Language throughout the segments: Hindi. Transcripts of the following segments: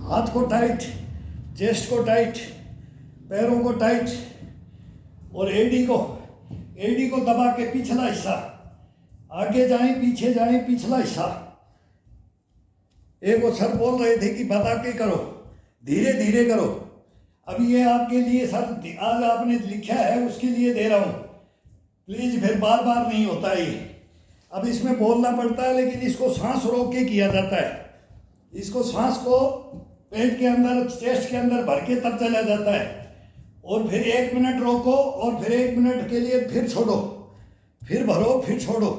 हाथ को टाइट, चेस्ट को टाइट, पैरों को टाइट और एडी को दबा के पिछला हिस्सा, आगे जाएं पीछे जाएं, पिछला हिस्सा। एक वो सर बोल रहे थे कि बता के करो, धीरे धीरे करो। अब ये आपके लिए सर आज आपने लिखा है उसके लिए दे रहा हूँ, प्लीज फिर बार बार नहीं होता ये। अब इसमें बोलना पड़ता है लेकिन इसको सांस रोक के किया जाता है। इसको सांस को पेट के अंदर, चेस्ट के अंदर भर के तब चला जाता है और फिर 1 मिनट रोको और फिर 1 मिनट के लिए फिर छोड़ो, फिर भरो, फिर छोड़ो।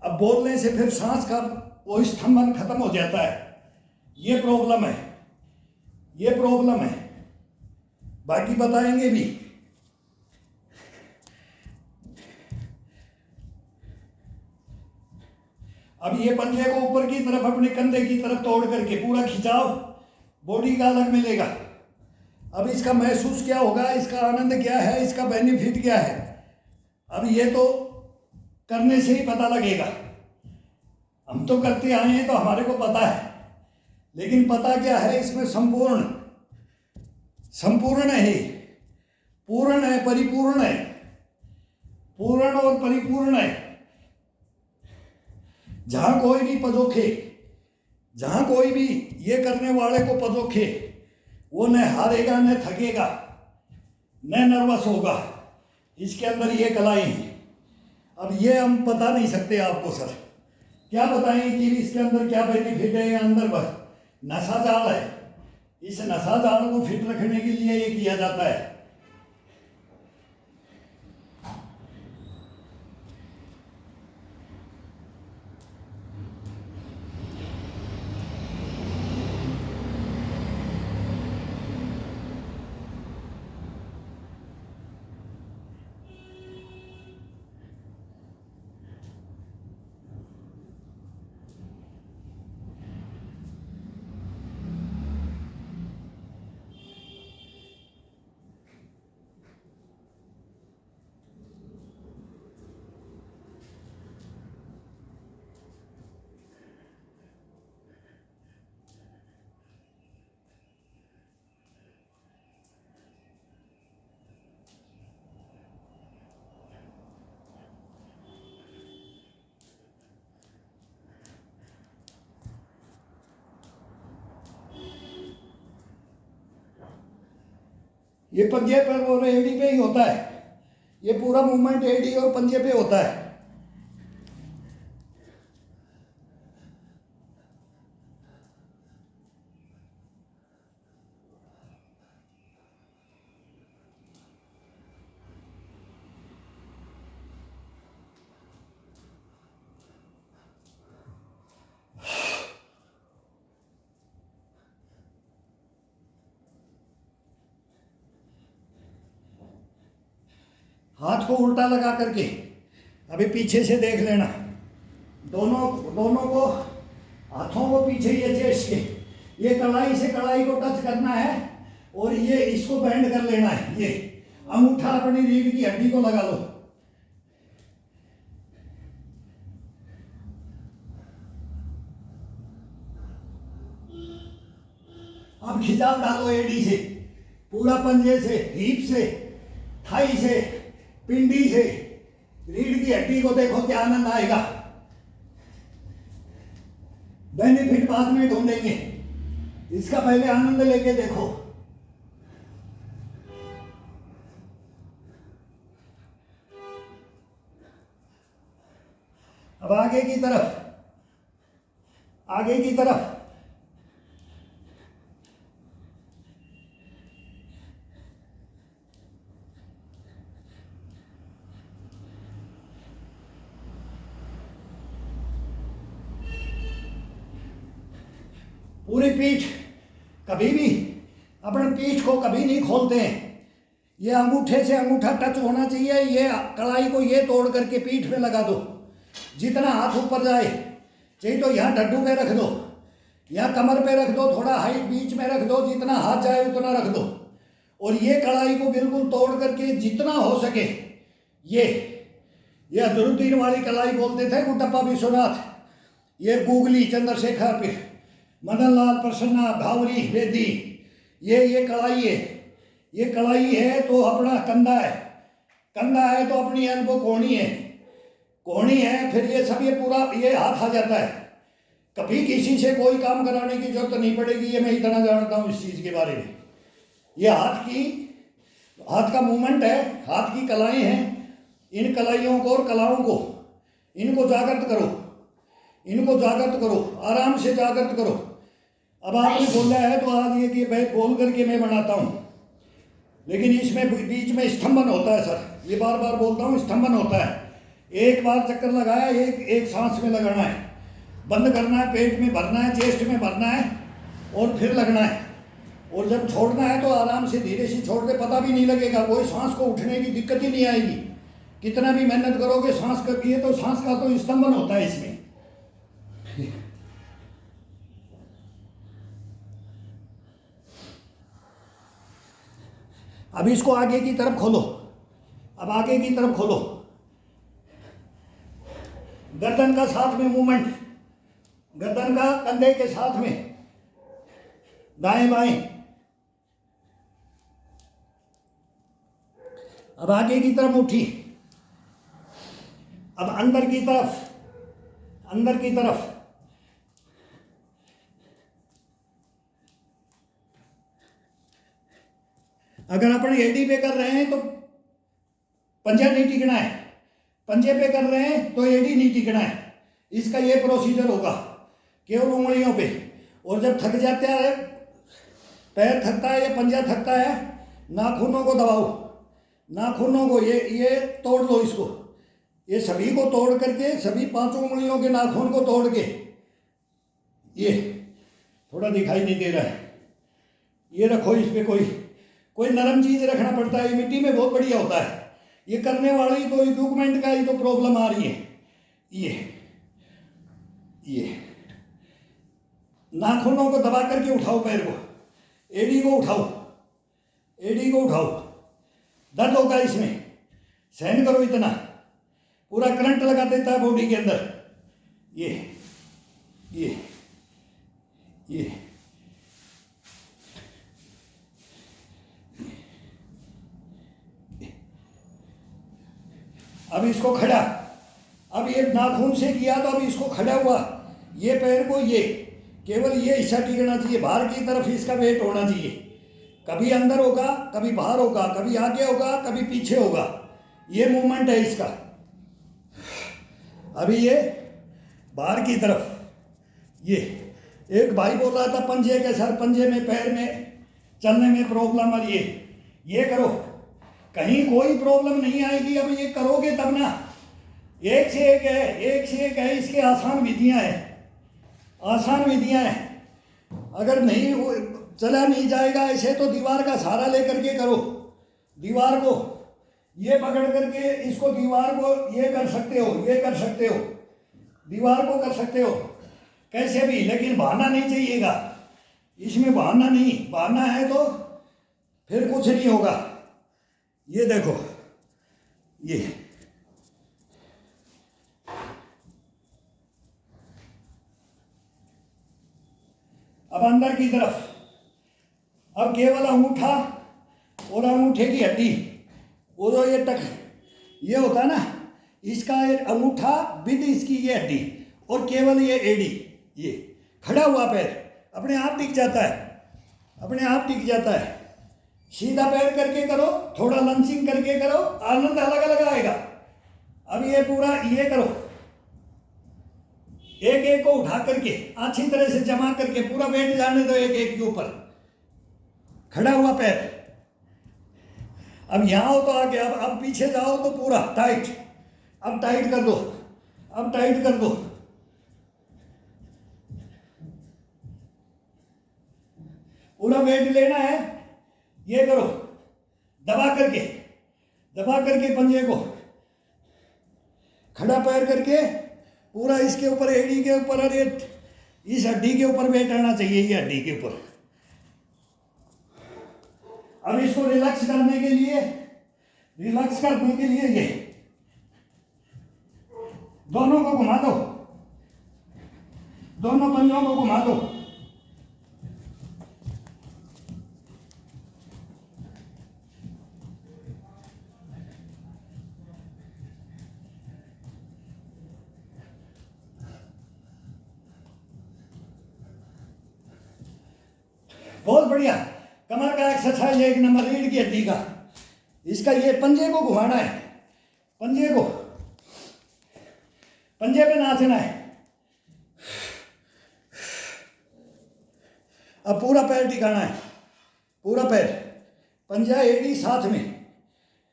अब बोलने से फिर सांस का वो स्तंभन खत्म हो जाता है। ये प्रॉब्लम है, ये प्रॉब्लम है। बाकी बताएंगे भी। अब ये पंजे को ऊपर की तरफ अपने कंधे की तरफ तोड़ करके पूरा खिंचाव, बॉडी का अलग मिलेगा। अब इसका महसूस क्या होगा, इसका आनंद क्या है, इसका बेनिफिट क्या है, अब ये तो करने से ही पता लगेगा। हम तो करते आए हैं तो हमारे को पता है, लेकिन पता क्या है इसमें संपूर्ण है, पूर्ण है, परिपूर्ण है, पूर्ण और परिपूर्ण है। जहां कोई भी पजोखे, जहां कोई भी ये करने वाले को पजोखे, वो न हारेगा, न थकेगा, न नर्वस होगा। इसके अंदर ये कलाएं हैं। अब ये हम बता नहीं सकते आपको सर, क्या बताएं कि इसके अंदर क्या बेनिफिट है। अंदर बस नशा जाल है, इस नशा जाल को फिट रखने के लिए ये किया जाता है। ये पंजे पर और एडी पे ही होता है, ये पूरा मूवमेंट एडी और पंजे पे होता है। हाथ को उल्टा लगा करके अभी पीछे से देख लेना, दोनों को, हाथों को पीछे, ये चेस्ट के, ये कलाई से कलाई को टच करना है और ये इसको बैंड कर लेना है। ये अंगूठा अपनी रीढ़ की हड्डी को लगा लो। अब खिंचाव डालो एडी से, पूरा पंजे से, हिप से, थाई से, पिंडी से, रीढ़ की हड्डी को देखो क्या आनंद आएगा। बेनिफिट बाद में ढूंढेंगे, इसका पहले आनंद लेके देखो। अब आगे की तरफ, आगे की तरफ। पूरी पीठ, कभी भी अपने पीठ को कभी नहीं खोलते हैं। ये अंगूठे से अंगूठा टच होना चाहिए। ये कलाई को ये तोड़ करके पीठ पे लगा दो, जितना हाथ ऊपर जाए, चाहिए तो यहाँ डड्डू पे रख दो या कमर पे रख दो, थोड़ा हाइट बीच में रख दो, जितना हाथ जाए उतना रख दो। और ये कलाई को बिल्कुल तोड़ करके जितना हो सके, ये अजरुद्दीन वाली कलाई बोलते थे गुड्डप्पा विश्वनाथ, ये गूगली चंद्रशेखर पे मदन लाल प्रसन्ना भावरी वेदी, ये कलाई है, ये कलाई है तो अपना कंधा है, कंधा है तो अपनी एल्बो कोहनी है, कोहनी है, फिर ये सब ये पूरा ये हाथ आ जाता है। कभी किसी से कोई काम कराने की जरूरत नहीं पड़ेगी, ये मैं इतना जानता हूँ इस चीज़ के बारे में। ये हाथ का मूवमेंट है, हाथ की कलाएं हैं, इन कलाइयों को और कलाओं को इनको जागृत करो, इनको जागृत करो, आराम से जागृत करो। अब आपने बोला है तो आज ये कि मैं बोल करके मैं बनाता हूँ, लेकिन इसमें बीच में स्तंभन होता है सर, ये बार बार बोलता हूँ, स्तंभन होता है। एक बार चक्कर लगाया, एक सांस में लगाना है, बंद करना है, पेट में भरना है, चेस्ट में भरना है और फिर लगना है। और जब छोड़ना है तो आराम से धीरे से छोड़ दे, पता भी नहीं लगेगा, कोई सांस को उठने की दिक्कत ही नहीं आएगी। कितना भी मेहनत करोगे सांस करके, तो सांस का तो स्तंभन होता है इसमें। अब इसको आगे की तरफ खोलो, अब आगे की तरफ खोलो, गर्दन का साथ में मूवमेंट, गर्दन का कंधे के साथ में, दाएं बाएं। अब आगे की तरफ उठी, अब अंदर की तरफ, अंदर की तरफ। अगर अपन एडी पे कर रहे हैं तो पंजा नहीं टिकना है, पंजे पे कर रहे हैं तो एडी नहीं टिकना है। इसका ये प्रोसीजर होगा केवल उंगलियों पे। और जब थक जाता है, पैर थकता है या पंजा थकता है, नाखूनों को दबाओ, नाखूनों को ये तोड़ लो, इसको ये सभी को तोड़ करके, सभी 5 उंगलियों के नाखून को तोड़ के, ये थोड़ा दिखाई नहीं दे रहा है, ये रखो, इस पे कोई नरम चीज रखना पड़ता है, ये मिट्टी में बहुत बढ़िया होता है। ये करने वाली तो इक्विपमेंट का ही तो प्रॉब्लम आ रही है। ये नाखूनों को दबा करके उठाओ, पैर को, एडी को उठाओ, एडी को उठाओ। दर्द होगा इसमें, सहन करो, इतना पूरा करंट लगा देता है बॉडी के अंदर। ये अब इसको खड़ा, अब ये नाखून से किया तो अब इसको खड़ा हुआ, ये पैर को ये केवल ये हिस्सा टिकना चाहिए, बाहर की तरफ इसका वेट होना चाहिए। कभी अंदर होगा, कभी बाहर होगा, कभी आगे होगा, कभी पीछे होगा, ये मूवमेंट है इसका। अभी ये बाहर की तरफ, ये एक भाई बोल रहा था पंजे के सर, पंजे में पैर में चलने में प्रॉब्लम आ रही है, ये करो, कहीं कोई प्रॉब्लम नहीं आएगी। अब ये करोगे तब ना, एक से एक है, एक से एक है, इसके आसान विधियां हैं, आसान विधियां हैं। अगर नहीं चला नहीं जाएगा ऐसे तो दीवार का सहारा लेकर के करो, दीवार को ये पकड़ करके, इसको दीवार को ये कर सकते हो, ये कर सकते हो, दीवार को कर सकते हो कैसे भी, लेकिन बहाना नहीं चाहिएगा इसमें, बहाना नहीं, बहाना है तो फिर कुछ नहीं होगा। ये देखो, ये अब अंदर की तरफ, अब केवल अंगूठा और अंगूठे की हड्डी, वो जो ये होता है ना, इसका अंगूठा विद इसकी ये हड्डी और केवल ये एडी, ये खड़ा हुआ पैर अपने आप टिक जाता है, अपने आप टिक जाता है। सीधा पैर करके करो, थोड़ा लंचिंग करके करो, आनंद अलग अलग आएगा। अब ये पूरा ये करो, एक एक को उठा करके अच्छी तरह से जमा करके पूरा वेट जाने दो एक एक के ऊपर, खड़ा हुआ पैर। अब यहां हो तो आगे, अब पीछे जाओ तो पूरा टाइट, अब टाइट कर दो, अब टाइट कर दो। पूरा वेट लेना है, ये करो, दबा करके पंजे को खड़ा पैर करके पूरा इसके ऊपर, एड़ी के ऊपर, अरे इस हड्डी के ऊपर वेट आना चाहिए, ये हड्डी के ऊपर। अब इसको रिलैक्स करने के लिए, ये दोनों को घुमा दो, दोनों पंजों को घुमा दो, बहुत बढ़िया। कमर का एक्सरसाइज एक नंबर, रीढ़ की हड्डी का। इसका ये पंजे को घुमाना है, पंजे को, पंजे पे नाचना है। अब पूरा पैर टिकाना है, पूरा पैर, पंजा एड़ी साथ में,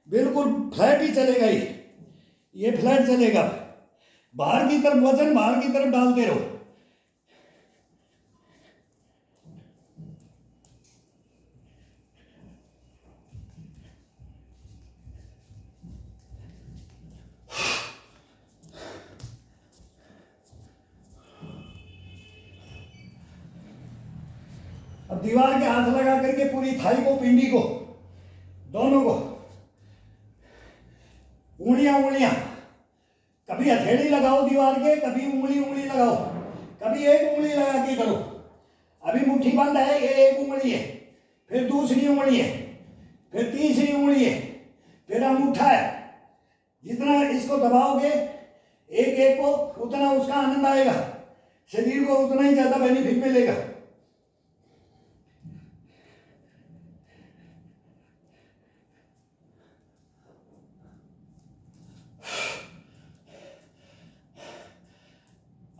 बिल्कुल फ्लैट ही चलेगा ये फ्लैट चलेगा। बाहर की तरफ वजन बाहर की तरफ डालते रहो। अब दीवार के हाथ लगा करके पूरी थाई को, पिंडी को, दोनों को, उंगलियां, कभी हथेली लगाओ दीवार के, कभी उंगली लगाओ, कभी एक उंगली लगा के करो। अभी मुट्ठी बंद है, ये एक उंगली है, फिर दूसरी उंगली है, फिर तीसरी उंगली है, फिर अंगूठा है। जितना इसको दबाओगे एक एक को, उतना उसका आनंद आएगा, शरीर को उतना ही ज्यादा बेनिफिट मिलेगा।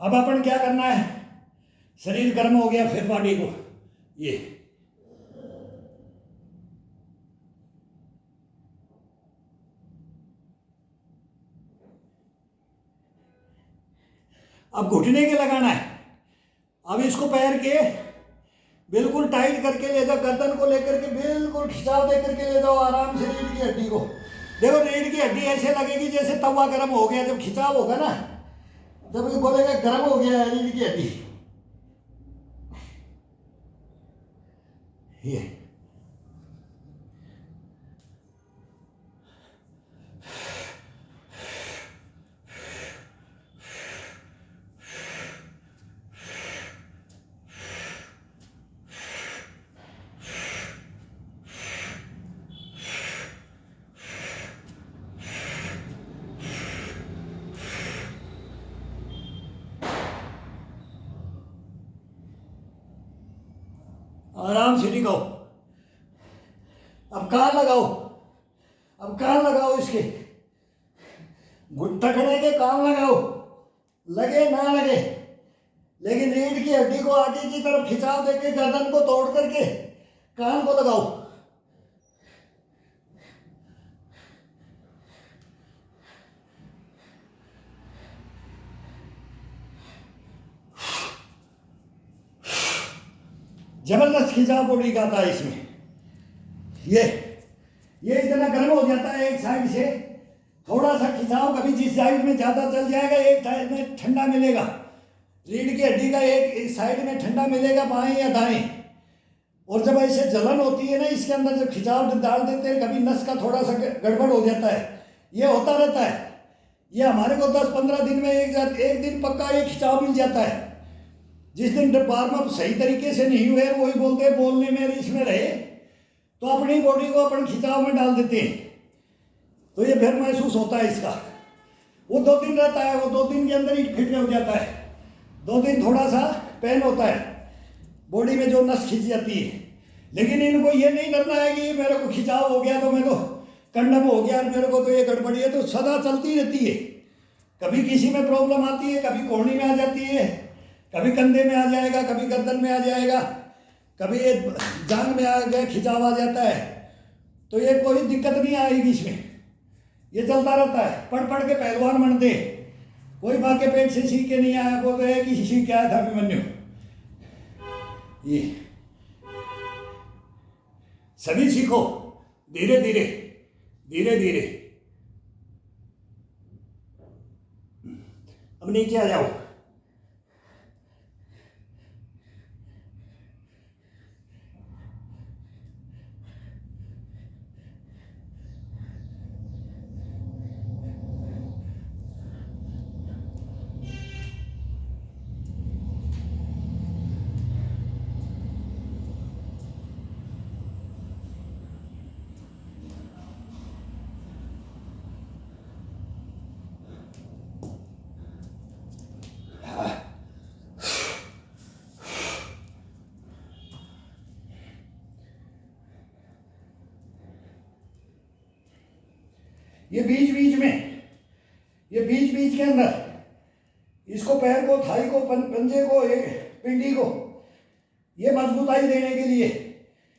अब अपन क्या करना है, शरीर गर्म हो गया, फिर बॉडी को ये अब घुटने के लगाना है। अब इसको पैर के बिल्कुल टाइट करके ले जाओ, गर्दन को लेकर के बिल्कुल खिंचाव दे करके ले जाओ आराम से रीढ़ की हड्डी को। देखो रीढ़ की हड्डी ऐसे लगेगी जैसे तवा गर्म हो गया। जब खिंचाव होगा ना, जब ये बोलेगा गर्म हो गया है रीढ़ की हड्डी, ये आराम से टिकाओ। अब कान लगाओ, अब कान लगाओ, इसके घुटने के कान लगाओ, लगे ना लगे, लेकिन रीढ़ की हड्डी को आगे की तरफ खिंचाव देके गर्दन को तोड़ करके कान को लगाओ। जबरदस्त खिंचाव बॉडी का आता है इसमें। ये इतना गर्म हो जाता है एक साइड से, थोड़ा सा खिंचाव कभी जिस साइड में ज्यादा चल जाएगा, एक साइड में ठंडा मिलेगा। रीढ़ की हड्डी का एक साइड में ठंडा मिलेगा, बाएं या दाएं। और जब ऐसे जलन होती है ना, इसके अंदर जब खिंचाव डाल देते हैं, कभी नस का थोड़ा सा गड़बड़ हो जाता है। ये होता रहता है। ये हमारे को 10-15 दिन में एक दिन पक्का ये खिंचाव मिल जाता है। जिस दिन वार्म अप सही तरीके से नहीं हुए, वही बोलते हैं बोलने में इसमें रहे, तो अपनी बॉडी को अपन खिंचाव में डाल देते हैं, तो ये फिर महसूस होता है इसका। वो 2 दिन रहता है, वो 2 दिन के अंदर ही फिट हो जाता है। 2 दिन थोड़ा सा पेन होता है बॉडी में, जो नस खिंच जाती है। लेकिन इनको ये नहीं करना है कि मेरे को खिंचाव हो गया तो मैं तो कंडम हो गया, मेरे को तो ये गड़बड़ी है, तो सदा चलती रहती है। कभी किसी में प्रॉब्लम आती है, कभी कोहनी में आ जाती है, कभी कंधे में आ जाएगा, कभी गर्दन में आ जाएगा, कभी ये जांघ में आ गया, खिंचाव आ जाता है। तो ये कोई दिक्कत नहीं आएगी इसमें, ये चलता रहता है। पढ़ पढ़ के पहलवान बनते, कोई माँ के पेट से सीख के नहीं आया, वो गए कि सीख के आया था अभिमन्यु। ये सभी सीखो धीरे धीरे धीरे धीरे। अब नीचे आ जाओ। ये बीच बीच में, ये बीच बीच के अंदर इसको, पैर को, थाई को, पंजे को, पिंडी को, ये मजबूताई देने के लिए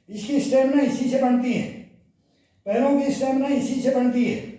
इसकी स्टेमिना इसी से बनती है, पैरों की स्टेमिना इसी से बनती है।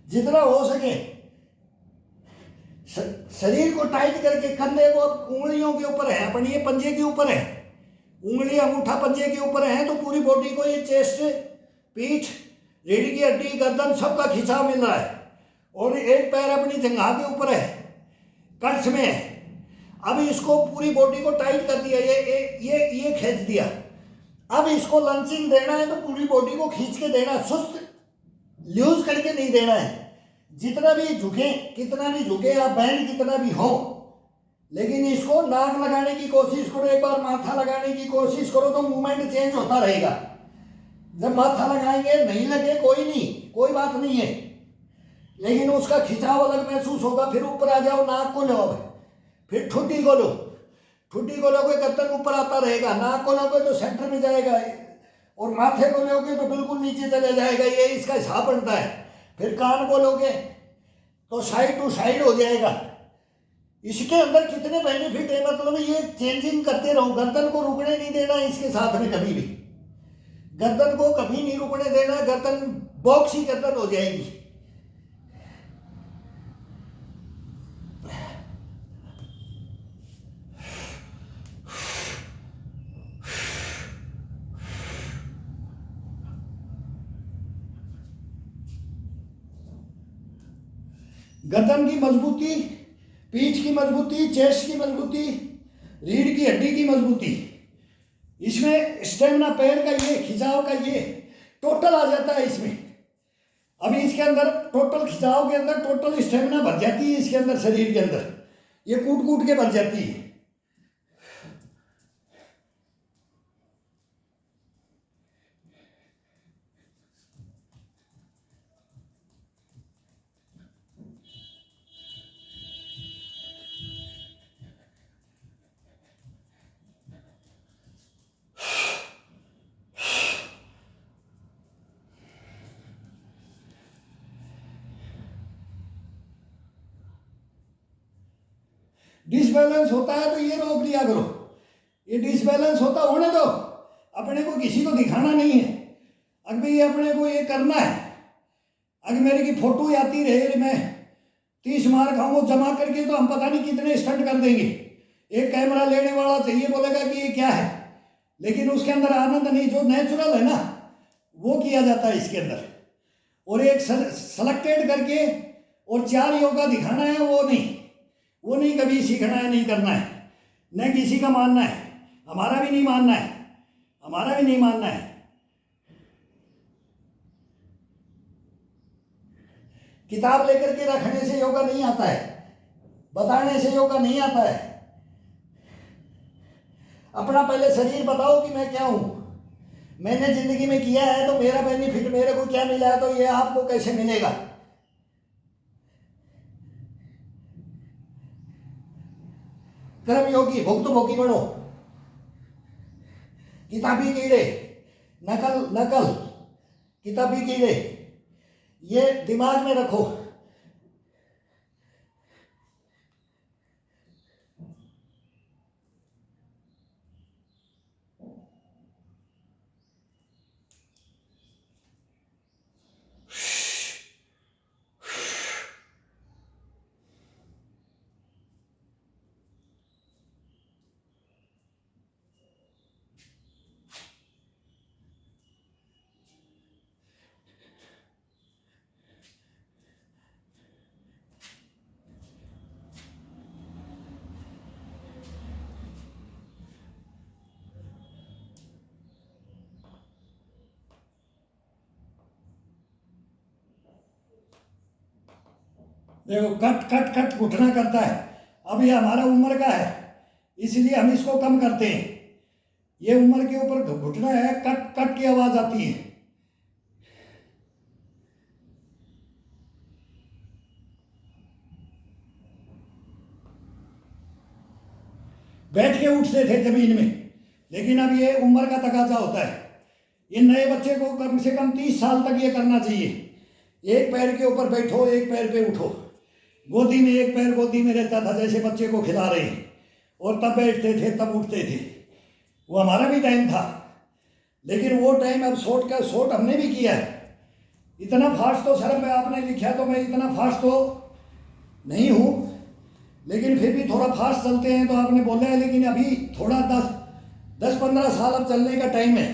जितना हो सके शरीर को टाइट करके, कंधे को उंगलियों के ऊपर है अपन, ये पंजे के ऊपर है, उंगली अंगूठा पंजे के ऊपर है, तो पूरी बॉडी को ये चेस्ट, पीठ, रीढ़ की हड्डी, गर्दन सबका खिंचाव मिल रहा है। और एक पैर अपनी जंघा के ऊपर है, कट्स में है। अब इसको पूरी बॉडी को टाइट कर दिया, ये खींच दिया। अब इसको लंचिंग देना है तो पूरी बॉडी को खींच के देना, सुस्त लूज करके नहीं देना है। जितना भी झुके, कितना भी झुके या बैंड कितना भी हो, लेकिन इसको नाक लगाने की कोशिश करो, एक बार माथा लगाने की कोशिश करो तो मूवमेंट चेंज होता रहेगा। जब माथा लगाएंगे नहीं लगे कोई नहीं, कोई बात नहीं है, लेकिन उसका खिंचाव अलग महसूस होगा। फिर ऊपर आ जाओ, नाक को लो, फिर ठुड्डी को लो, ठुड्डी को लोगे गर्दन ऊपर आता रहेगा, नाक को लोगे तो सेंटर में जाएगा, और माथे को लोगे तो बिल्कुल नीचे चले जाएगा, ये इसका हिसाब बनता है। फिर कान को लोगे तो साइड टू साइड हो जाएगा। इसके अंदर कितने बेनिफिट है, मतलब ये चेंजिंग करते रहो। गर्दन को रुकने नहीं देना इसके साथ में, कभी भी गर्दन को कभी नहीं रुकने देना, गर्दन बॉक्स ही गर्दन हो जाएगी। गर्दन की मजबूती, पीठ की मजबूती, चेस्ट की मजबूती, रीढ़ की हड्डी की मजबूती, इसमें स्टेमिना, पैर का ये खिंचाव का ये टोटल आ जाता है इसमें। अभी इसके अंदर टोटल खिंचाव के अंदर टोटल स्टेमिना भर जाती है इसके अंदर, शरीर के अंदर ये कूट कूट के भर जाती है। डिसबैलेंस होता है तो ये रोक लिया करो, ये डिसबैलेंस होता होने दो, अपने को किसी को दिखाना नहीं है। अगर भाई अपने को ये करना है, अगर मेरे की फोटो आती रहे, मैं 30 मार खाऊंगा जमा करके, तो हम पता नहीं कितने स्टंट कर देंगे। एक कैमरा लेने वाला चाहिए, बोलेगा कि ये क्या है, लेकिन उसके अंदर आनंद नहीं, जो नेचुरल है ना वो किया जाता है इसके अंदर। और एक सेलेक्टेड करके और 4 योगा दिखाना है, वो नहीं कभी सीखना है, नहीं करना है, न किसी का मानना है, हमारा भी नहीं मानना है, हमारा भी नहीं मानना है। किताब लेकर के रखने से योगा नहीं आता है, बताने से योगा नहीं आता है। अपना पहले शरीर बताओ कि मैं क्या हूं, मैंने जिंदगी में किया है तो मेरा बेनिफिट, मेरे को क्या मिला है, तो ये आपको कैसे मिलेगा। कर्म योगी, भुक्त भोगी बनो। किताबी कीड़े, नकल किताबी कीड़े, ये दिमाग में रखो। देखो कट कट कट घुटना करता है। अब ये हमारा उम्र का है, इसलिए हम इसको कम करते हैं। ये उम्र के ऊपर घुटना है, कट कट की आवाज़ आती है। बैठ के उठते थे जमीन में, लेकिन अब ये उम्र का तकाजा होता है। ये नए बच्चे को कम से कम 30 साल तक ये करना चाहिए। एक पैर के ऊपर बैठो, एक पैर पे उठो। गोदी में एक पैर गोदी में रहता था, जैसे बच्चे को खिला रहे हैं, और तब बैठते थे तब उठते थे। वो हमारा भी टाइम था, लेकिन वो टाइम अब शॉर्ट हमने भी किया है। इतना फास्ट तो सर मैं आपने लिखा तो मैं इतना फास्ट तो नहीं हूँ, लेकिन फिर भी थोड़ा फास्ट चलते हैं तो आपने बोला है। लेकिन अभी थोड़ा 10-15 साल अब चलने का टाइम है,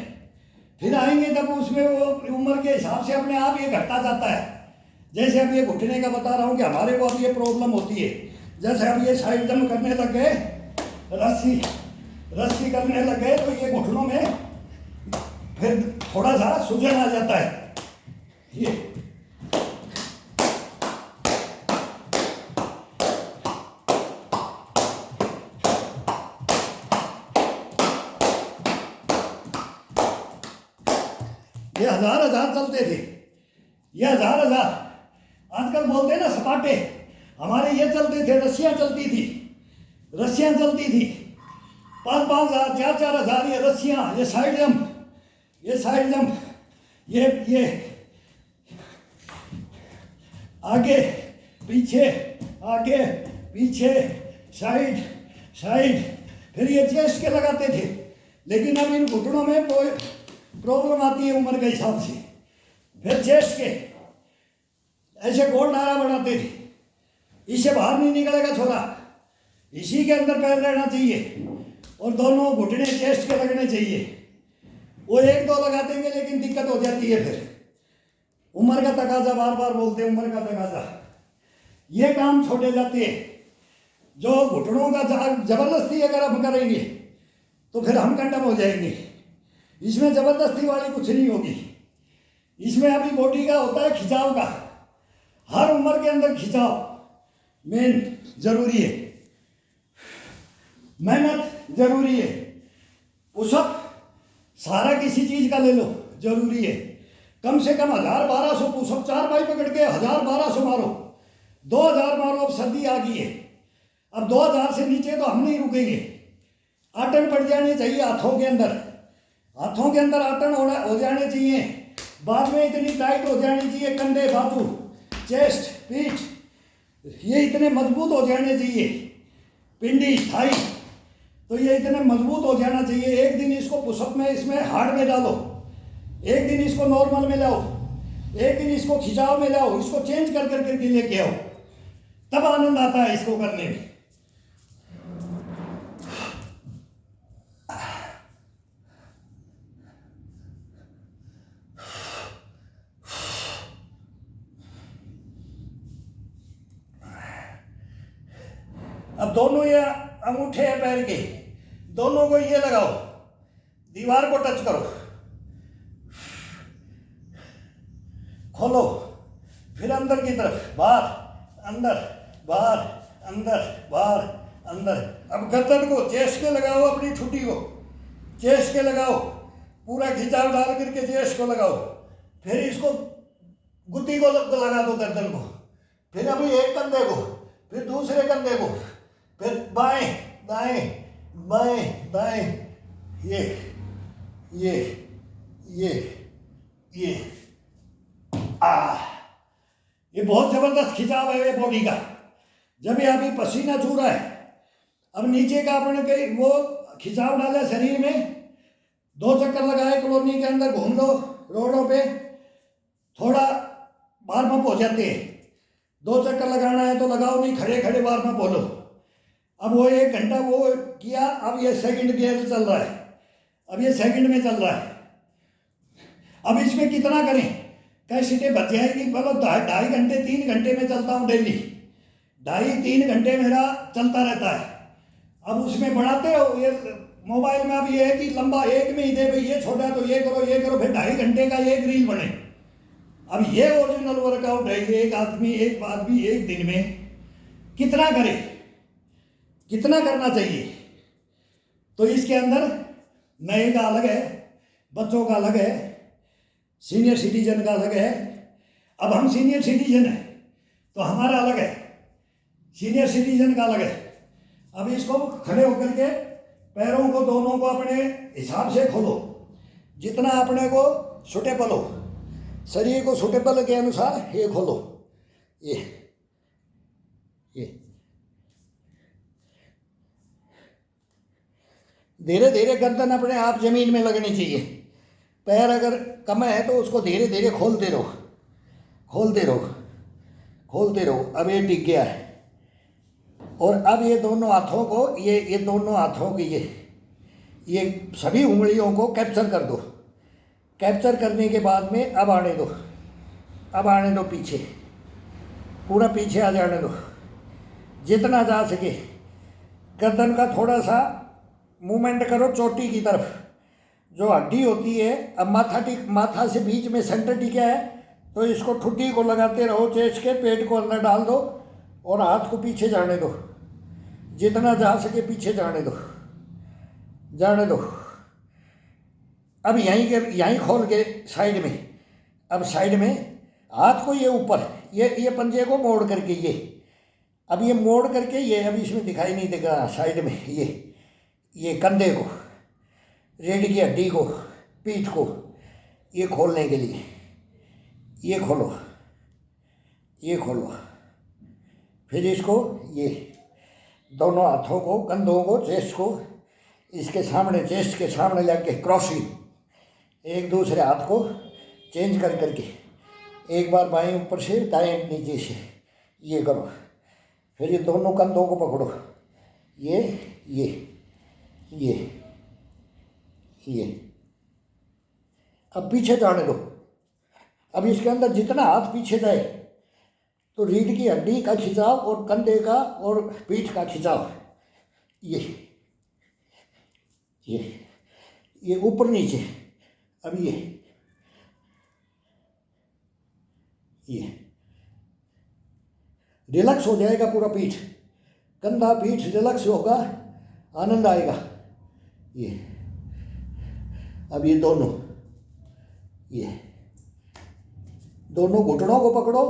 फिर आएंगे तब उसमें वो उम्र के हिसाब से अपने आप ये घटता जाता है। जैसे अब ये घुटने का बता रहा हूँ कि हमारे को अब ये प्रॉब्लम होती है। जैसे अब ये साइड जंप करने लग गए, रस्सी करने लग गए, तो ये घुटनों में फिर थोड़ा सा सूजन आ जाता है। ये हजार चलते थे, ये हजार आजकल बोलते हैं ना सपाटे, हमारे ये चलते थे। रस्सियाँ चलती थी 5-5 हजार 4-4 हजार। ये रस्सियाँ, ये साइड जंप, ये आगे पीछे साइड। फिर ये चेस्ट के लगाते थे। लेकिन अब इन घुटनों में प्रॉब्लम आती है उम्र के हिसाब से। फिर चेस्ट के ऐसे गोल नारा बनाते थे, इससे बाहर नहीं निकलेगा छोरा, इसी के अंदर पैर रहना चाहिए, और दोनों घुटने चेस्ट के लगने चाहिए। वो 1-2 लगा देंगे, लेकिन दिक्कत हो जाती है। फिर उम्र का तकाजा, बार बार बोलते हैं उम्र का तकाजा, ये काम छोड़े जाते हैं। जो घुटनों का जबरदस्ती अगर हम करेंगे तो फिर हम कंडम हो जाएंगे। इसमें जबरदस्ती वाली कुछ नहीं होगी। इसमें अभी बॉडी का होता है खिंचाव का, हर उम्र के अंदर खिंचाव मेन जरूरी है, मेहनत जरूरी है, पुशअप सारा किसी चीज का ले लो जरूरी है। कम से कम 1000-1200 पुशअप, 4 बाई पकड़ के 1000-1200 मारो, 2000 मारो। अब सर्दी आ गई है, अब 2000 से नीचे तो हम नहीं रुकेंगे। आटन पड़ जाने चाहिए हाथों के अंदर आटन हो जाने चाहिए। बाद में इतनी टाइट हो जानी चाहिए, कंधे, बाजू, चेस्ट, पीठ, ये इतने मजबूत हो जाने चाहिए। पिंडी, थाई, तो ये इतने मजबूत हो जाना चाहिए। एक दिन इसको पुशअप में, इसमें हार्ड में डालो, एक दिन इसको नॉर्मल में लाओ, एक दिन इसको खिंचाव में लाओ, इसको चेंज कर करके लेके आओ, तब आनंद आता है इसको करने में। अब दोनों ये अंगूठे हैं पैर के, दोनों को ये लगाओ, दीवार को टच करो, खोलो, फिर अंदर की तरफ, बाहर अंदर, बाहर अंदर, बाहर अंदर। अब गर्दन को चेस्ट के लगाओ, अपनी ठुड्डी को चेस्ट के लगाओ, पूरा खिंचाव डाल करके चेस्ट को लगाओ। फिर इसको गुद्दी को लगा दो, गर्दन को। फिर अभी एक कंधे को, फिर दूसरे कंधे को, फिर बाएं दाएं बाएं दाएं, ये ये बहुत जबरदस्त खिंचाव है ये बॉडी का। जब ये अभी पसीना चू रहा है, अब नीचे का अपने कहीं वो खिंचाव डाले शरीर में, 2 चक्कर लगाए कॉलोनी के अंदर, घूम लो रोडों पे, थोड़ा वार्म अप हो जाते हैं। 2 चक्कर लगाना है तो लगाओ, नहीं खड़े खड़े वार्म अप बोलो। अब वो 1 घंटा वो किया, अब ये सेकंड गियर चल रहा है, अब ये सेकंड में चल रहा है। अब इसमें कितना करें, कैपेसिटी बच जाएगी। मतलब 2.5 घंटे 3 घंटे में चलता हूँ डेली, 2.5-3 घंटे मेरा चलता रहता है। अब उसमें बढ़ाते हो, ये मोबाइल में अब ये है कि लंबा एक में ही दे भाई, ये छोटा तो ये करो, फिर 2.5 घंटे का एक रील बने, अब ये ओरिजिनल वर्कआउट है। ये एक आदमी एक दिन में कितना करे, कितना करना चाहिए। तो इसके अंदर नए का अलग है, बच्चों का अलग है, सीनियर सिटीजन का अलग है। अब हम सीनियर सिटीजन हैं तो हमारा अलग है, सीनियर सिटीजन का अलग है। अब इसको खड़े होकर के पैरों को दोनों को अपने हिसाब से खोलो, जितना अपने को सुटेबल हो, शरीर को सुटेबल के अनुसार ये खोलो। ये धीरे धीरे गर्दन अपने आप जमीन में लगनी चाहिए। पैर अगर कम है तो उसको धीरे धीरे खोलते रहो, खोलते रहो, खोलते रहो। अब ये टिक गया है। और अब ये दोनों हाथों को ये दोनों हाथों की ये सभी उंगलियों को कैप्चर कर दो। कैप्चर करने के बाद में अब आने दो, अब आने दो पीछे, पूरा पीछे आ जाने दो जितना जा सके। गर्दन का थोड़ा सा मूवमेंट करो चोटी की तरफ, जो हड्डी होती है। अब माथा से बीच में सेंटर टिका है तो इसको ठुड्डी को लगाते रहो, चेस्ट के पेट को अंदर डाल दो और हाथ को पीछे जाने दो, जितना जा सके पीछे जाने दो, जाने दो। अब यहीं खोल के साइड में, अब साइड में हाथ को ये ऊपर, ये पंजे को मोड़ करके अब ये मोड़ करके ये अभी इसमें दिखाई नहीं देगा साइड में, ये कंधे को, रीढ़ की हड्डी को, पीठ को ये खोलने के लिए ये खोलो, ये खोलो। फिर इसको ये दोनों हाथों को, कंधों को, चेस्ट को इसके सामने, चेस्ट के सामने जाके क्रॉसिंग, एक दूसरे हाथ को चेंज कर करके एक बार बाएं ऊपर से दाएं नीचे से ये करो। फिर ये दोनों कंधों को पकड़ो, ये अब पीछे जाने दो। अब इसके अंदर जितना हाथ पीछे जाए तो रीढ़ की हड्डी का खिंचाव और कंधे का और पीठ का खिंचाव, ये ऊपर नीचे। अब ये रिलैक्स हो जाएगा पूरा पीठ, कंधा पीठ रिलैक्स होगा, आनंद आएगा। अब ये दोनों घुटनों को पकड़ो,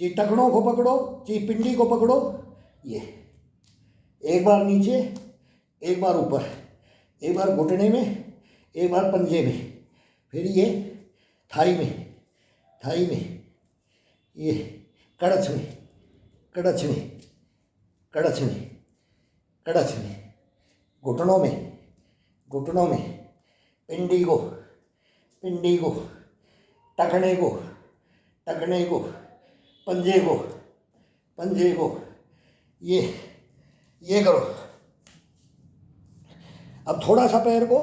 ची टखनों को पकड़ो, ची पिंडी को पकड़ो। एक बार नीचे, एक बार ऊपर, एक बार घुटने में, एक बार पंजे में, फिर ये थाई में, ये कड़छ में, घुटनों में, पिंडी को, टखने को, पंजे को, ये करो। अब थोड़ा सा पैर को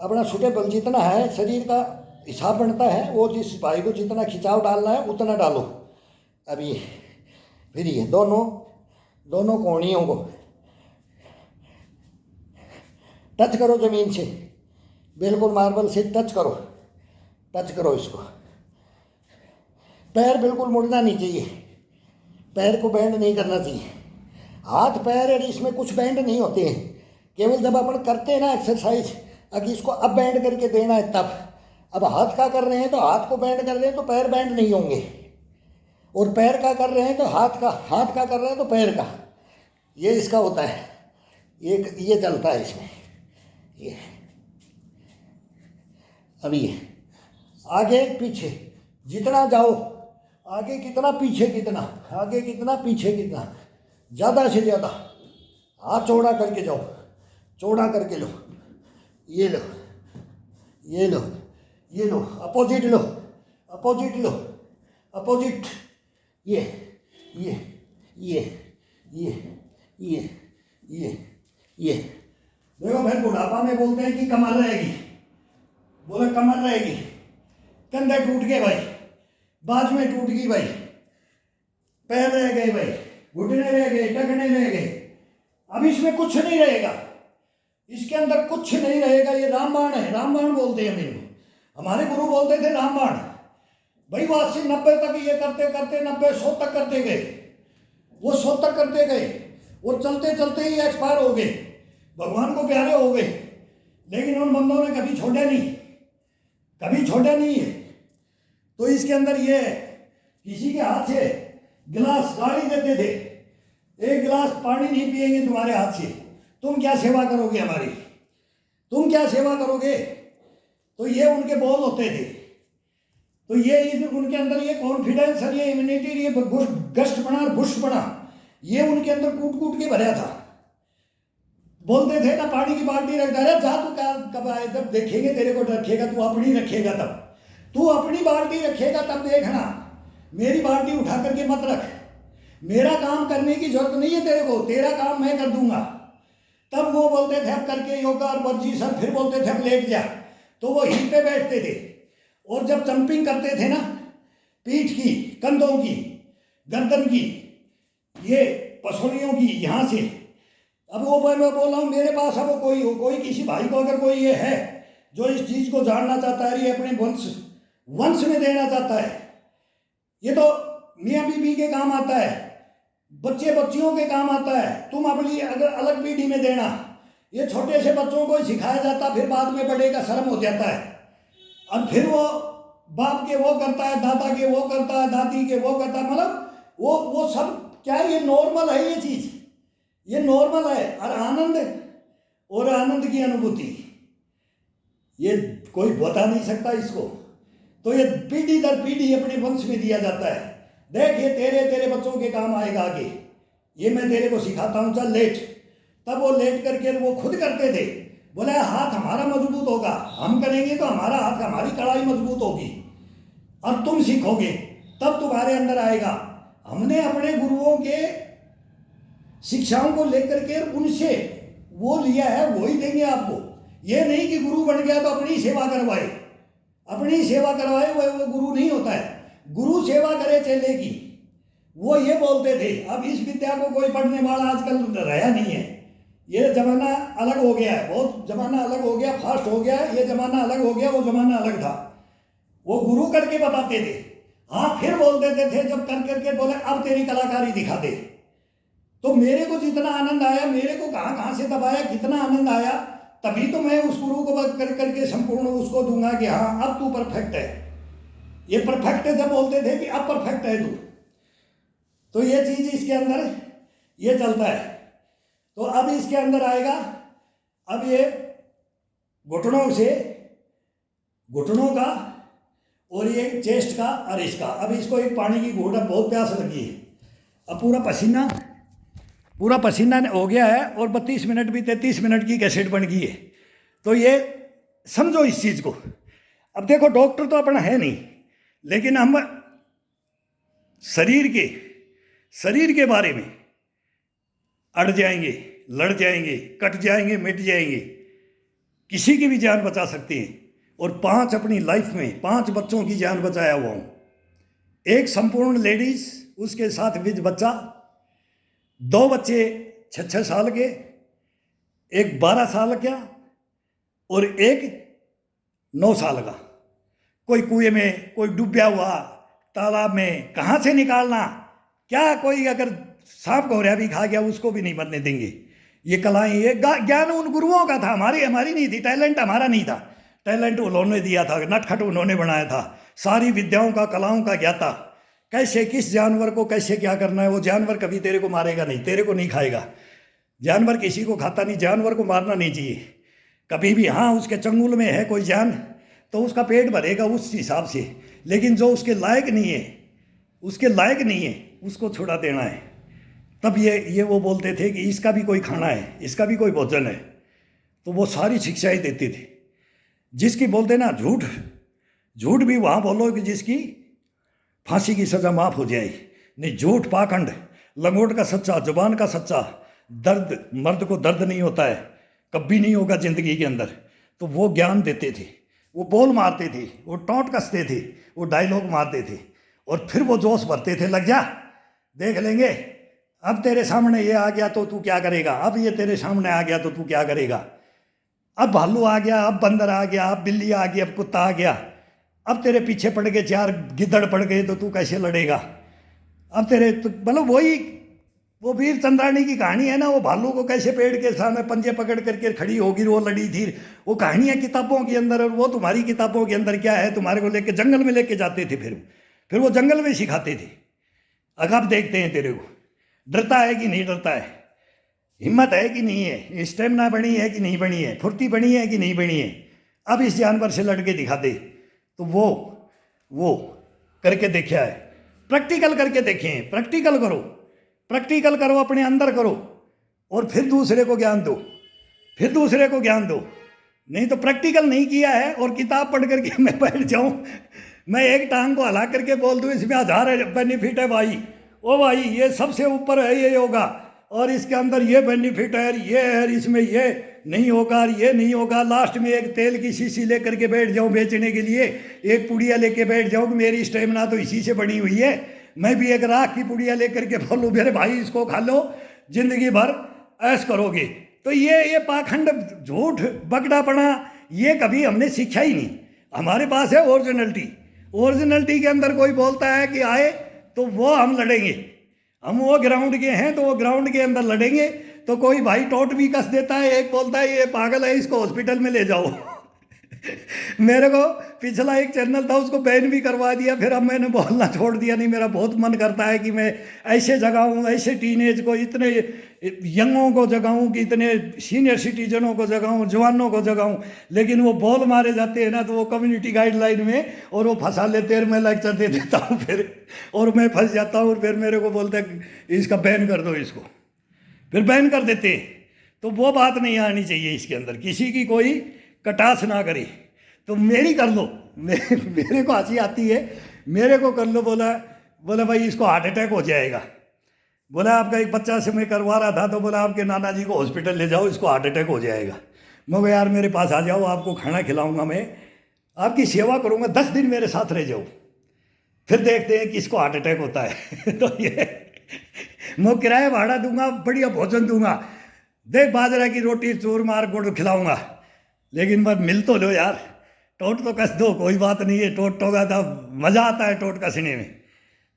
अपना सुटेबल जितना है, शरीर का हिसाब बनता है, वो जिस भाई को जितना खिंचाव डालना है उतना डालो। अब ये फिर ये दोनों कोहनियों को टच करो जमीन से, बिल्कुल मार्बल से टच करो इसको। पैर बिल्कुल मुड़ना नहीं चाहिए, पैर को बेंड नहीं करना चाहिए। हाथ पैर और इसमें कुछ बेंड नहीं होते हैं, केवल जब अपन करते हैं ना एक्सरसाइज, अगर इसको अब बेंड करके देना है तब। अब हाथ का कर रहे हैं तो हाथ को बेंड कर रहे हैं तो पैर बेंड नहीं होंगे, और पैर का कर रहे हैं तो हाथ का कर रहे हैं तो पैर का। ये इसका होता है, ये चलता है इसमें। ये अब ये आगे पीछे जितना जाओ, आगे कितना पीछे कितना, आगे कितना पीछे कितना, ज़्यादा से ज़्यादा हाथ चौड़ा करके जाओ, चौड़ा करके लो। ये लो, अपोजिट लो, अपोजिट। ये देखो भाई, बुढ़ापा में बोलते हैं कि कमर रहेगी, बोले कमर रहेगी, कंधे टूट गए भाई, बाजुएं टूट गई भाई, पैर रह गए भाई, घुटने रह गए, टखने रह गए। अब इसमें कुछ नहीं रहेगा, इसके अंदर कुछ नहीं रहेगा। ये रामबाण है, रामबाण बोलते हैं मेरे को, हमारे गुरु बोलते थे रामबाण। भाई वो 80-90 तक ये करते करते 90-100 तक करते गए, वो 100 तक करते गए और चलते चलते ही एक्सपायर हो गए, भगवान को प्यारे हो गए। लेकिन उन बंदों ने कभी छोड़ा नहीं, कभी छोड़ा नहीं है। तो इसके अंदर ये है, किसी के हाथ से गिलास गाड़ी देते थे, एक गिलास पानी नहीं पिएंगे तुम्हारे हाथ से, तुम क्या सेवा करोगे हमारी, तुम क्या सेवा करोगे। तो ये उनके बोल होते थे। तो ये उनके अंदर ये कॉन्फिडेंस और ये इम्यूनिटी, ये गश्त और बुष्ट बना, ये उनके अंदर कूट कूट के भरा था। बोलते थे ना, पानी की बाल्टी रखता है, जा तू क्या कब आए, जब देखेंगे तेरे को रखेगा, तू अपनी रखेगा तब, तू अपनी बाल्टी रखेगा तब देखना, मेरी बाल्टी उठा करके मत रख, मेरा काम करने की जरूरत नहीं है तेरे को, तेरा काम मैं कर दूंगा। तब वो बोलते थे अब करके योगा और वर्जिश, और फिर बोलते थे अब लेट जा, तो वो हिल पे बैठते थे और जब जंपिंग करते थे ना, पीठ की, कंधों की, गर्दन की, ये पसलियों की, यहाँ से, अब वो मैं बोल रहा हूँ मेरे पास अब कोई किसी भाई को अगर कोई ये है जो इस चीज़ को जानना चाहता है, ये अपने वंश में देना चाहता है, ये तो मियाँ बीबी के काम आता है, बच्चे बच्चियों के काम आता है, तुम अपनी अगर अलग पीढ़ी में देना, ये छोटे से बच्चों को सिखाया जाता, फिर बाद में बड़े का शर्म हो जाता है, और फिर वो बाप के वो करता है, दादा के वो करता है, दादी के वो करता है, मतलब वो सब क्या है, ये नॉर्मल है, ये चीज़ ये नॉर्मल है। और आनंद की अनुभूति ये कोई बता नहीं सकता इसको। तो ये पीढ़ी दर पीढ़ी अपने वंश में दिया जाता है। देख ये तेरे बच्चों के काम आएगा आगे, ये मैं तेरे को सिखाता हूँ, चल लेट। तब वो लेट करके वो खुद करते थे, बोले हाथ हमारा मजबूत होगा, हम करेंगे तो हमारा हाथ, हमारी कड़ाई मजबूत होगी, और तुम सीखोगे तब तुम्हारे अंदर आएगा। हमने अपने गुरुओं के शिक्षाओं को लेकर के उनसे वो लिया है, वही देंगे आपको। ये नहीं कि गुरु बन गया तो अपनी सेवा करवाए, अपनी सेवा करवाए वो गुरु नहीं होता है। गुरु सेवा करे चेले की, वो ये बोलते थे। अब इस विद्या को कोई पढ़ने वाला आजकल रहा नहीं है, ये जमाना अलग हो गया है, बहुत जमाना अलग हो गया, फास्ट हो गया, ये जमाना अलग हो गया, वो जमाना अलग था। वो गुरु करके बताते थे, हाँ फिर बोल देते थे जब कर करके बोले अब तेरी कलाकारी दिखा दे। तो मेरे को जितना आनंद आया, मेरे को कहाँ कहाँ से दबाया, कितना आनंद आया, तभी तो मैं उस गुरु को कर करके संपूर्ण उसको दूंगा कि हाँ अब तू परफेक्ट है। ये परफेक्ट है जब बोलते थे कि अब परफेक्ट है तू, तो ये चीज इसके अंदर ये चलता है। तो अब इसके अंदर आएगा, अब ये घुटनों का और ये चेस्ट का और इसका। अब इसको एक पानी की घूंट, बहुत प्यास लगी है, अब पूरा पसीना हो गया है और 32 मिनट भी 33 मिनट की कैसेट बन गई है। तो ये समझो इस चीज़ को। अब देखो डॉक्टर तो अपना है नहीं, लेकिन हम शरीर के बारे में अड़ जाएंगे, लड़ जाएंगे, कट जाएंगे, मिट जाएंगे, किसी की भी जान बचा सकते हैं। और 5 अपनी लाइफ में 5 बच्चों की जान बचाया हुआ हूँ। एक संपूर्ण लेडीज, उसके साथ विद बच्चा, 2 बच्चे 6-6 साल के, एक 12 साल का और एक 9 साल का। कोई कुएं में, कोई डूबा हुआ तालाब में, कहाँ से निकालना क्या, कोई अगर सांप घोड़िया भी खा गया उसको भी नहीं बनने देंगे। ये कलाएं, ये ज्ञान उन गुरुओं का था, हमारी नहीं थी। टैलेंट हमारा नहीं था, टैलेंट उन्होंने दिया था, नटखट उन्होंने बनाया था, सारी विद्याओं का, कलाओं का ज्ञाता। कैसे किस जानवर को कैसे क्या करना है, वो जानवर कभी तेरे को मारेगा नहीं, तेरे को नहीं खाएगा। जानवर किसी को खाता नहीं, जानवर को मारना नहीं चाहिए कभी भी। हाँ उसके चंगुल में है कोई जान तो उसका पेट भरेगा उस हिसाब से, लेकिन जो उसके लायक नहीं है उसको छुड़ा देना है। तब ये वो बोलते थे कि इसका भी कोई खाना है, इसका भी कोई भोजन है। तो वो सारी शिक्षाएं देते थे। जिसकी बोलते ना झूठ भी वहाँ बोलो कि जिसकी फांसी की सज़ा माफ़ हो जाए। नहीं, झूठ, पाखंड, लंगोट का सच्चा, जुबान का सच्चा, दर्द, मर्द को दर्द नहीं होता है, कभी नहीं होगा ज़िंदगी के अंदर। तो वो ज्ञान देते थे, वो बोल मारते थे, वो टोंट कसते थे, वो डायलॉग मारते थे, और फिर वो जोश भरते थे, लग जा देख लेंगे, अब तेरे सामने ये आ गया तो तू क्या करेगा, अब ये तेरे सामने आ गया तो तू क्या करेगा, अब भालू आ गया, अब बंदर आ गया, अब बिल्ली आ गई, अब कुत्ता आ गया, अब तेरे पीछे पड़ गए 4 गिद्दड़ पड़ गए तो तू कैसे लड़ेगा। अब तेरे तो मतलब वही वो वीर चंद्राणी की कहानी है ना, वो भालू को कैसे पेड़ के सामने पंजे पकड़ करके खड़ी होगी, वो लड़ी थी। वो कहानियां किताबों के अंदर, और वो तुम्हारी किताबों के अंदर क्या है, तुम्हारे को लेके जंगल में लेके जाते थे, फिर वो जंगल में सिखाते थे। अब देखते हैं तेरे को डरता है कि नहीं डरता है, हिम्मत है कि नहीं है, स्टेमिना बनी है कि नहीं बनी है, फुर्ती बनी है कि नहीं बनी है। अब इस जानवर से लड़के दिखा दे। तो वो करके देखा है, प्रैक्टिकल करके देखें, प्रैक्टिकल करो, अपने अंदर करो, और फिर दूसरे को ज्ञान दो, नहीं तो प्रैक्टिकल नहीं किया है और किताब पढ़ करके मैं बैठ जाऊं, मैं एक टांग को हला करके बोल दूं इसमें 1000 बेनिफिट है भाई, ओ भाई ये सबसे ऊपर है ये योगा, और इसके अंदर ये बेनिफिट है, ये है, इसमें ये नहीं होगा, ये नहीं होगा। लास्ट में एक तेल की शीशी लेकर के बैठ जाऊं बेचने के लिए, एक पुड़िया लेके बैठ जाऊं कि मेरी स्टेमिना तो इसी से बनी हुई है। मैं भी एक राख की पुड़िया लेकर के बोलूं मेरे भाई इसको खा लो, जिंदगी भर ऐश करोगे। तो ये पाखंड, झूठ, बगड़ापना, ये कभी हमने सीखा ही नहीं। हमारे पास है ओरिजिनलिटी के अंदर कोई बोलता है कि आए तो वो हम लड़ेंगे, हम वो ग्राउंड के हैं तो वो ग्राउंड के अंदर लड़ेंगे। तो कोई भाई टोट भी कस देता है, एक बोलता है ये पागल है इसको हॉस्पिटल में ले जाओ। मेरे को पिछला एक चैनल था उसको बैन भी करवा दिया, फिर अब मैंने बोलना छोड़ दिया। नहीं, मेरा बहुत मन करता है कि मैं ऐसे जगाऊं, ऐसे टीनेज को, इतने यंगों को जगाऊं, कि इतने सीनियर सिटीजनों को जगाऊं, जवानों को जगाऊं, लेकिन वो बॉल मारे जाते हैं ना, तो वो कम्युनिटी गाइडलाइन में और वो फंसा लेते हैं। मैं लेक्चर दे देता हूँ फिर, और मैं फंस जाता हूँ, और फिर मेरे को बोलते हैं इसका बैन कर दो, इसको फिर बैन कर देते। तो वो बात नहीं आनी चाहिए इसके अंदर, किसी की कोई कटास ना करे। तो मेरी कर लो, मेरे को हंसी आती है, मेरे को कर लो। बोला भाई इसको हार्ट अटैक हो जाएगा। बोला आपका एक बच्चा से मैं करवा रहा था, तो बोला आपके नाना जी को हॉस्पिटल ले जाओ, इसको हार्ट अटैक हो जाएगा। मैं बोला यार मेरे पास आ जाओ, आपको खाना खिलाऊंगा, मैं आपकी सेवा करूंगा, 10 दिन मेरे साथ रह जाओ, फिर देखते हैं किसको हार्ट अटैक होता है। तो ये मैं किराया भाड़ा दूंगा, बढ़िया भोजन दूंगा, देख बाजरा की रोटी चूरमार गुड़ खिलाऊंगा, लेकिन बस मिल तो लो यार, टोट तो कस दो, कोई बात नहीं है, टोट टोगा तो मज़ा आता है टोट कसने में।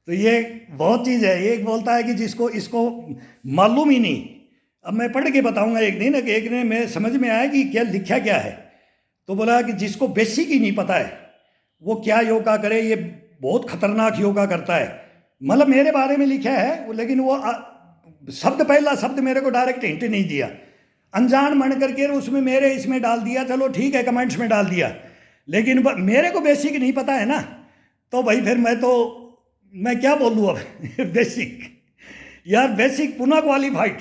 तो ये बहुत चीज़ है। एक बोलता है कि जिसको इसको मालूम ही नहीं, अब मैं पढ़ के बताऊंगा एक दिन कि एक ने मैं समझ में आया कि क्या लिखा क्या है। तो बोला कि जिसको बेसिक ही नहीं पता है वो क्या योगा करे, ये बहुत खतरनाक योगा करता है। मतलब मेरे बारे में लिखा है, लेकिन वो पहला शब्द मेरे को डायरेक्ट हिंट नहीं दिया, अनजान मन करके उसमें मेरे इसमें डाल दिया। चलो ठीक है, कमेंट्स में डाल दिया, लेकिन मेरे को बेसिक नहीं पता है ना, तो भाई फिर मैं क्या बोलूँ अब। बेसिक यार, बेसिक पुनः क्वालिफाइड,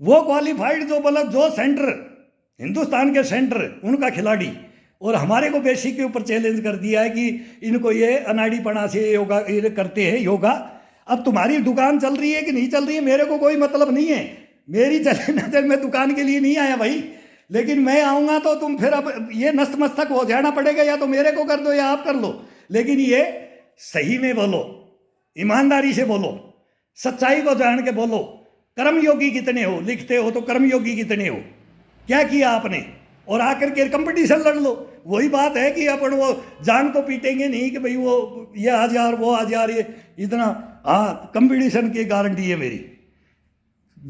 वो क्वालिफाइड जो मतलब जो सेंटर, हिंदुस्तान के सेंटर उनका खिलाड़ी, और हमारे को बेसिक के ऊपर चैलेंज कर दिया है कि इनको ये अनाड़ीपना से योगा ये करते हैं योगा। अब तुम्हारी दुकान चल रही है कि नहीं चल रही है मेरे को कोई मतलब नहीं है, मेरी चले न चले, मैं दुकान के लिए नहीं आया भाई, लेकिन मैं आऊँगा तो तुम फिर अब ये नतमस्तक हो जाना पड़ेगा, या तो मेरे को कर दो या आप कर लो, लेकिन ये सही में बोलो, ईमानदारी से बोलो, सच्चाई को जान के बोलो। कर्मयोगी कितने हो, लिखते हो तो कर्मयोगी कितने हो, क्या किया आपने, और आकर के कंपटीशन लड़ लो। वही बात है कि अपन वो जान को पीटेंगे नहीं कि भाई वो ये आज यार वो आज यार ये इतना, हाँ कंपटीशन की गारंटी है, मेरी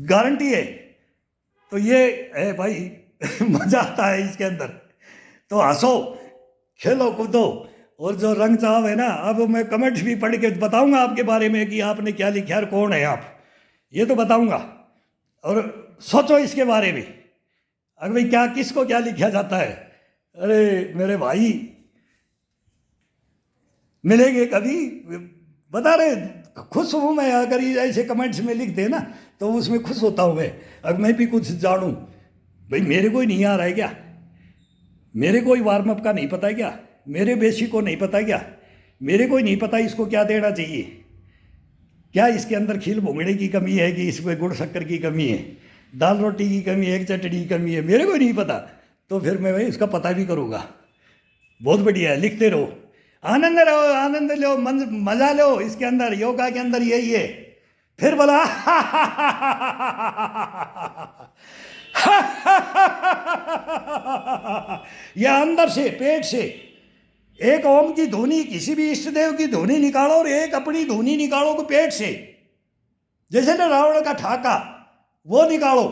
गारंटी है। तो ये है भाई, मजा आता है इसके अंदर। तो हंसो, खेलो, कूदो, और जो रंग चाव है ना, अब मैं कमेंट्स भी पढ़ के बताऊंगा आपके बारे में कि आपने क्या लिखा है और कौन है आप, ये तो बताऊंगा। और सोचो इसके बारे में, अगर भाई क्या किसको क्या लिखा जाता है। अरे मेरे भाई मिलेंगे कभी, बता रहे, खुश हूँ मैं अगर ये ऐसे कमेंट्स में लिख दे ना, तो उसमें खुश होता हूँ मैं। अगर मैं भी कुछ जानूँ, भाई मेरे को ही नहीं आ रहा है क्या, मेरे को ही वार्म अप का नहीं पता है क्या, मेरे बेसिक को नहीं पता है क्या, मेरे को ही नहीं पता इसको क्या देना चाहिए, क्या इसके अंदर खील भोंगड़े की कमी है कि इसमें गुड़ शक्कर की कमी है, दाल रोटी की कमी है, एक चटनी की कमी है, मेरे को नहीं पता। तो फिर मैं भाई इसका पता भी करूँगा। बहुत बढ़िया है, लिखते रहो, आनंद रहो, आनंद लो, मजा लो इसके अंदर, योगा के अंदर यही है। फिर बोला या अंदर से पेट से एक ओम की धुनी, किसी भी इष्ट देव की धुनी निकालो और एक अपनी धुनी निकालो को पेट से, जैसे ना रावण का ठाका, वो निकालो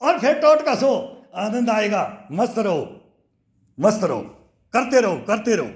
और फिर टोट कसो, आनंद आएगा। मस्त रहो, मस्त रहो, करते रहो, करते रहो।